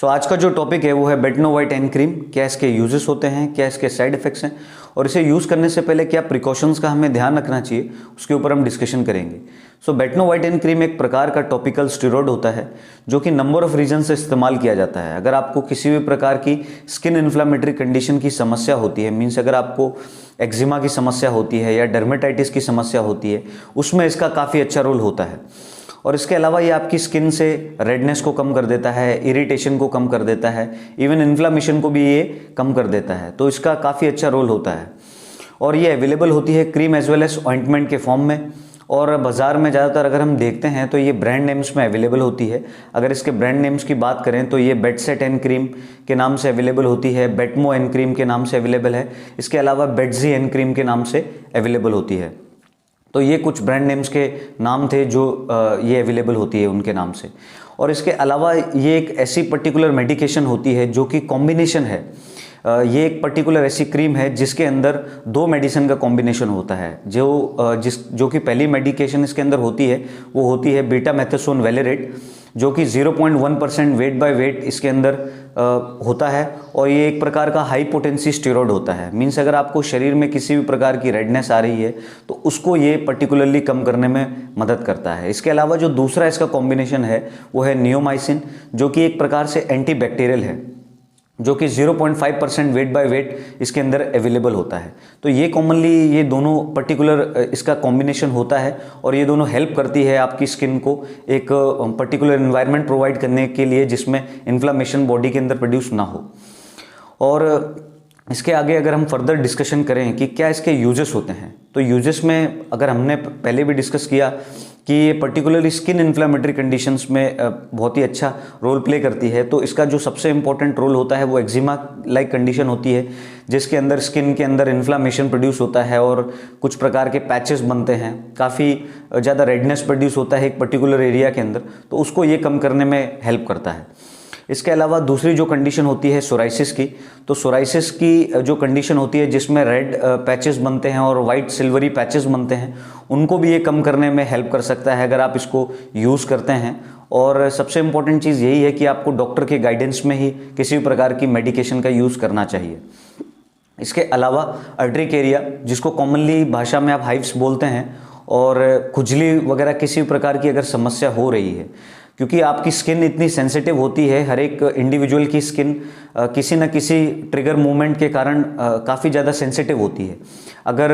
आज का जो टॉपिक है वो है बेटनो व्हाइट एन क्रीम। क्या इसके यूजेस होते हैं, क्या इसके साइड इफेक्ट्स हैं और इसे यूज़ करने से पहले क्या प्रिकॉशंस का हमें ध्यान रखना चाहिए, उसके ऊपर हम डिस्कशन करेंगे। बेटनो व्हाइट एन क्रीम एक प्रकार का टॉपिकल स्टेरॉइड होता है जो कि नंबर ऑफ रीजन से इस्तेमाल किया जाता है। अगर आपको किसी भी प्रकार की स्किन इन्फ्लामेटरी कंडीशन की समस्या होती है, मीन्स अगर आपको एक्जिमा की समस्या होती है या डर्मेटाइटिस की समस्या होती है, उसमें इसका काफ़ी अच्छा रोल होता है। और इसके अलावा ये आपकी स्किन से रेडनेस को कम कर देता है, इरिटेशन को कम कर देता है, इवन इन्फ्लामेशन को भी ये कम कर देता है। तो इसका काफ़ी अच्छा रोल होता है और ये अवेलेबल होती है cream as well as ointment के फॉर्म में। और बाज़ार में ज़्यादातर अगर हम देखते हैं तो ये ब्रांड नेम्स में अवेलेबल होती है। अगर इसके ब्रांड नेम्स की बात करें तो ये बेडसेट एन क्रीम के नाम से अवेलेबल होती है, बेटमो एन क्रीम के नाम से अवेलेबल है, इसके अलावा बेटजी एन क्रीम के नाम से अवेलेबल होती है। तो ये कुछ ब्रांड नेम्स के नाम थे जो ये अवेलेबल होती है उनके नाम से। और इसके अलावा ये एक ऐसी पर्टिकुलर मेडिकेशन होती है जो कि कॉम्बिनेशन है। ये एक पर्टिकुलर ऐसी क्रीम है जिसके अंदर दो मेडिसिन का कॉम्बिनेशन होता है। जो कि पहली मेडिकेशन इसके अंदर होती है वो होती है बीटामेथासोन वैलेरेट, जो कि 0.1% वेट बाय वेट इसके अंदर होता है। और ये एक प्रकार का हाई पोटेंसी स्टेरॉइड होता है। मीन्स अगर आपको शरीर में किसी भी प्रकार की रेडनेस आ रही है तो उसको ये पर्टिकुलरली कम करने में मदद करता है। इसके अलावा जो दूसरा इसका कॉम्बिनेशन है वो है नियोमाइसिन, जो कि एक प्रकार से एंटीबैक्टीरियल है, जो कि 0.5% वेट बाय वेट इसके अंदर अवेलेबल होता है। तो ये कॉमनली ये दोनों पर्टिकुलर इसका कॉम्बिनेशन होता है और ये दोनों हेल्प करती है आपकी स्किन को एक पर्टिकुलर एनवायरनमेंट प्रोवाइड करने के लिए जिसमें इन्फ्लामेशन बॉडी के अंदर प्रोड्यूस ना हो। और इसके आगे अगर हम फर्दर डिस्कशन करें कि क्या इसके यूजेस होते हैं, तो यूजेस में अगर हमने पहले भी डिस्कस किया कि ये पर्टिकुलरली स्किन इन्फ्लामेटरी कंडीशंस में बहुत ही अच्छा रोल प्ले करती है। तो इसका जो सबसे इंपॉर्टेंट रोल होता है वो एक्जिमा लाइक कंडीशन होती है, जिसके अंदर स्किन के अंदर इन्फ्लामेशन प्रोड्यूस होता है और कुछ प्रकार के पैचेस बनते हैं, काफ़ी ज़्यादा रेडनेस प्रोड्यूस होता है एक पर्टिकुलर एरिया के अंदर, तो उसको ये कम करने में हेल्प करता है। इसके अलावा दूसरी जो कंडीशन होती है सोराइसिस की, तो सोराइसिस की जो कंडीशन होती है जिसमें रेड पैचेस बनते हैं और वाइट सिल्वरी पैचेस बनते हैं, उनको भी ये कम करने में हेल्प कर सकता है अगर आप इसको यूज़ करते हैं। और सबसे इम्पॉर्टेंट चीज़ यही है कि आपको डॉक्टर के गाइडेंस में ही किसी भी प्रकार की मेडिकेशन का यूज़ करना चाहिए। इसके अलावा अर्ट्रिकेरिया, जिसको कॉमनली भाषा में आप हाइव्स बोलते हैं, और खुजली वगैरह किसी प्रकार की अगर समस्या हो रही है, क्योंकि आपकी स्किन इतनी सेंसिटिव होती है, हर एक इंडिविजुअल की स्किन किसी न किसी ट्रिगर मूवमेंट के कारण काफ़ी ज़्यादा सेंसिटिव होती है। अगर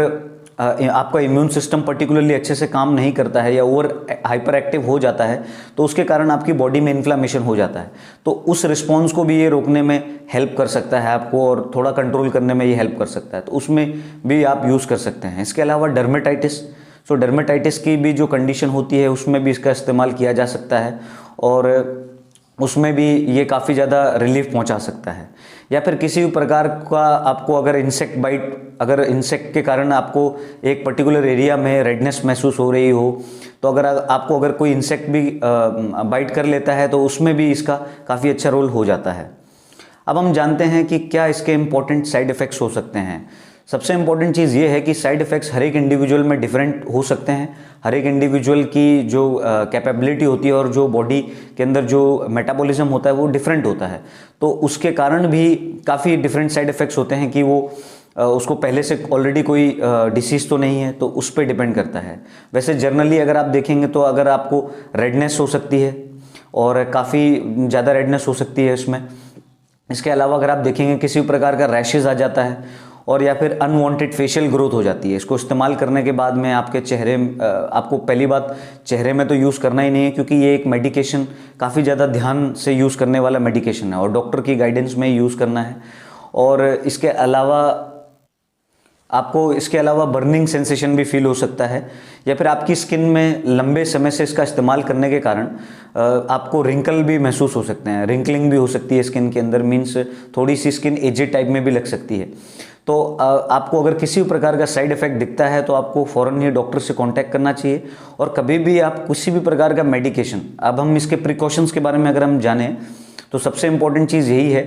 आपका इम्यून सिस्टम पर्टिकुलरली अच्छे से काम नहीं करता है या ओवर हाइपर एक्टिव हो जाता है तो उसके कारण आपकी बॉडी में इन्फ्लामेशन हो जाता है। तो उस रिस्पॉन्स को भी ये रोकने में हेल्प कर सकता है आपको और थोड़ा कंट्रोल करने में ये हेल्प कर सकता है, तो उसमें भी आप यूज़ कर सकते हैं। इसके अलावा डर्मेटाइटिस, डर्मेटाइटिस की भी जो कंडीशन होती है उसमें भी इसका इस्तेमाल किया जा सकता है और उसमें भी ये काफ़ी ज़्यादा रिलीफ पहुंचा सकता है। या फिर किसी भी प्रकार का आपको अगर इंसेक्ट के कारण आपको एक पर्टिकुलर एरिया में रेडनेस महसूस हो रही हो, तो अगर कोई इंसेक्ट भी बाइट कर लेता है तो उसमें भी इसका काफ़ी अच्छा रोल हो जाता है। अब हम जानते हैं कि क्या इसके इम्पोर्टेंट साइड इफ़ेक्ट्स हो सकते हैं। सबसे इम्पॉर्टेंट चीज़ ये है कि साइड इफ़ेक्ट्स हर एक इंडिविजुअल में डिफरेंट हो सकते हैं। हर एक इंडिविजुअल की जो कैपेबिलिटी होती है और जो बॉडी के अंदर जो मेटाबॉलिज्म होता है वो डिफरेंट होता है, तो उसके कारण भी काफ़ी डिफरेंट साइड इफ़ेक्ट्स होते हैं कि वो उसको पहले से ऑलरेडी कोई डिसीज़ तो नहीं है, तो उस पर डिपेंड करता है। वैसे जनरली अगर आप देखेंगे तो अगर आपको रेडनेस हो सकती है और काफ़ी ज़्यादा रेडनेस हो सकती है इसमें। इसके अलावा अगर आप देखेंगे किसी प्रकार का रैशेज आ जाता है और या फिर अनवांटेड फेशियल ग्रोथ हो जाती है। इसको इस्तेमाल करने के बाद में आपके चेहरे आपको पहली बात चेहरे में तो यूज़ करना ही नहीं है, क्योंकि ये एक मेडिकेशन काफ़ी ज़्यादा ध्यान से यूज़ करने वाला मेडिकेशन है और डॉक्टर की गाइडेंस में यूज़ करना है। और इसके अलावा बर्निंग सेंसेशन भी फील हो सकता है, या फिर आपकी स्किन में लंबे समय से इसका इस्तेमाल करने के कारण आपको रिंकल भी महसूस हो सकते हैं, रिंकलिंग भी हो सकती है स्किन के अंदर, मीन्स थोड़ी सी स्किन एजेड टाइप में भी लग सकती है। तो आपको अगर किसी भी प्रकार का साइड इफेक्ट दिखता है तो आपको फ़ौरन ही डॉक्टर से कांटेक्ट करना चाहिए। और कभी भी आप किसी भी प्रकार का मेडिकेशन, अब हम इसके प्रिकॉशंस के बारे में अगर हम जानें तो सबसे इम्पोर्टेंट चीज़ यही है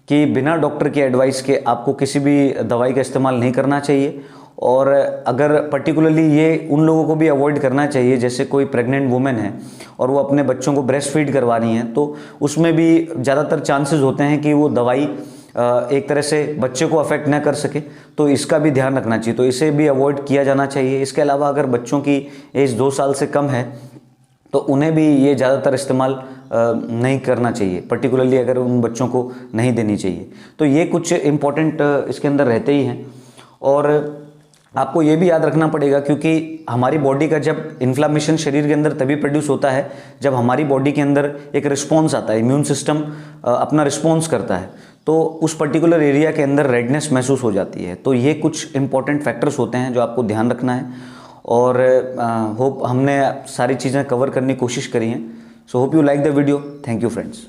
कि बिना डॉक्टर की एडवाइस के आपको किसी भी दवाई का इस्तेमाल नहीं करना चाहिए। और अगर पर्टिकुलरली ये उन लोगों को भी अवॉइड करना चाहिए जैसे कोई प्रेग्नेंट वुमेन है और वो अपने बच्चों को ब्रेस्ट फीड करवा रही हैं, तो उसमें भी ज़्यादातर चांसेस होते हैं कि वो दवाई एक तरह से बच्चे को अफेक्ट ना कर सके, तो इसका भी ध्यान रखना चाहिए। तो इसे भी अवॉइड किया जाना चाहिए। इसके अलावा अगर बच्चों की एज 2 साल से कम है तो उन्हें भी ये ज़्यादातर इस्तेमाल नहीं करना चाहिए, पर्टिकुलरली अगर उन बच्चों को नहीं देनी चाहिए। तो ये कुछ इम्पोर्टेंट इसके अंदर रहते ही हैं। और आपको ये भी याद रखना पड़ेगा क्योंकि हमारी बॉडी का जब इन्फ्लामेशन शरीर के अंदर तभी प्रोड्यूस होता है जब हमारी बॉडी के अंदर एक रिस्पॉन्स आता है, इम्यून सिस्टम अपना रिस्पॉन्स करता है, तो उस पर्टिकुलर एरिया के अंदर रेडनेस महसूस हो जाती है। तो ये कुछ इंपॉर्टेंट फैक्टर्स होते हैं जो आपको ध्यान रखना है। और होप हमने सारी चीज़ें कवर करने की कोशिश करी हैं। So hope you like the video. Thank you friends.